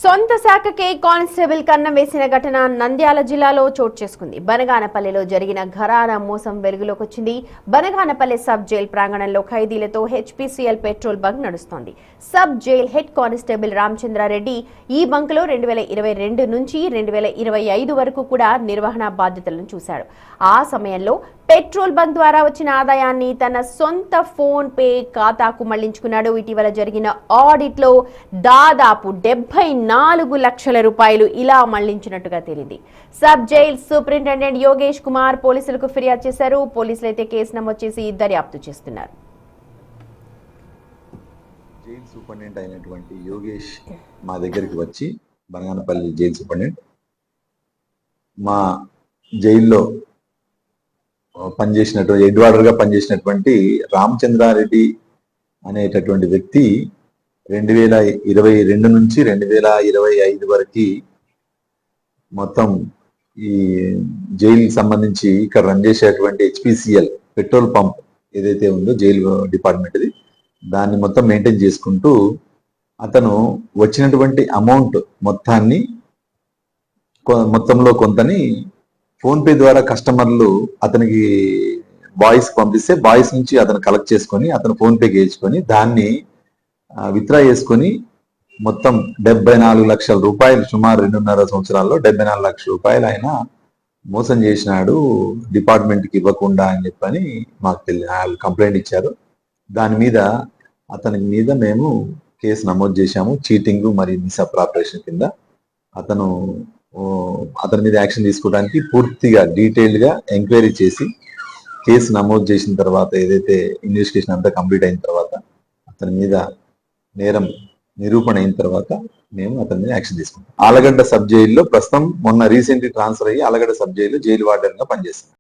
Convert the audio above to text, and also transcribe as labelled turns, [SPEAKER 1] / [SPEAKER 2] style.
[SPEAKER 1] సొంత శాఖకే కానిస్టేబుల్ కన్నం వేసిన ఘటన నంద్యాల జిల్లాలో చోటు చేసుకుంది. బనగానపల్లిలో జరిగిన ఘరానా మోసం వెలుగులోకి వచ్చింది. బనగానపల్లి సబ్ జైల్ ప్రాంగణంలో ఖైదీలతో హెచ్పీసీఎల్ పెట్రోల్ బంక్ నడుస్తోంది. Sub jail head constable Ramachandra Reddy ఈ బంకులో 2022 నుంచి 2025 వరకు కూడా నిర్వహణ బాధ్యతలను చూశాడు. ఆ సమయంలో పెట్రోల్ బంక్ ద్వారా వచ్చిన ఆదాయాన్ని తన సొంత ఫోన్ పే ఖాతాకు మళ్లించుకున్నాడు. ఇటీవల జరిగిన ఆడిట్ లో దాదాపు 74 లక్షల రూపాయలు ఇలా మళ్లించినట్టుగా తేలింది. Sub jail superintendent Yogesh Kumar పోలీసులకు ఫిర్యాదు చేశారు. పోలీసులు అయితే కేసు నమోదు చేసి దర్యాప్తు చేస్తున్నారు.
[SPEAKER 2] జైల్ సూపరింటెండెంట్ అయినటువంటి యోగేష్ మా దగ్గరికి వచ్చి, బనగానపల్లి జైల్ సూపరింటెండెంట్, మా జైల్లో పనిచేసినటువంటి ఎడ్వార్డర్గా పనిచేసినటువంటి రామచంద్రారెడ్డి అనేటటువంటి వ్యక్తి 2022 నుంచి 2025 వరకు మొత్తం ఈ జైలుకి సంబంధించి ఇక్కడ రన్ చేసేటువంటి హెచ్పిసిఎల్ పెట్రోల్ పంప్ ఏదైతే ఉందో జైలు డిపార్ట్మెంట్ది, దాన్ని మొత్తం మెయింటైన్ చేసుకుంటూ అతను వచ్చినటువంటి అమౌంట్ మొత్తంలో కొంతని ఫోన్పే ద్వారా కస్టమర్లు అతనికి బాయ్స్ పంపిస్తే బాయ్స్ నుంచి అతను కలెక్ట్ చేసుకొని అతను ఫోన్పేకి వేసుకొని దాన్ని విత్డ్రా చేసుకొని మొత్తం 74 లక్షల రూపాయలు, సుమారు 2.5 సంవత్సరాల్లో 74 లక్షల రూపాయలు ఆయన మోసం చేసినాడు డిపార్ట్మెంట్కి ఇవ్వకుండా అని చెప్పని మాకు కంప్లైంట్ ఇచ్చారు. దాని మీద అతని మీద మేము కేసు నమోదు చేశాము. చీటింగ్ మరియు మిస్అప్రాపరేషన్ కింద అతని మీద యాక్షన్ తీసుకోవడానికి పూర్తిగా డీటెయిల్డ్గా ఎంక్వైరీ చేసి కేసు నమోదు చేసిన తర్వాత, ఏదైతే ఇన్వెస్టిగేషన్ అంతా కంప్లీట్ అయిన తర్వాత, అతని మీద నేరం నిరూపణ అయిన తర్వాత మేము అతని మీద యాక్షన్ తీసుకుంటాం. ఆలగడ్డ సబ్ జైల్లో ప్రస్తుతం మొన్న రీసెంట్లీ ట్రాన్స్ఫర్ అయ్యి ఆలగడ్డ సబ్ జైల్లో జైలు వార్డెన్గా పనిచేస్తాం.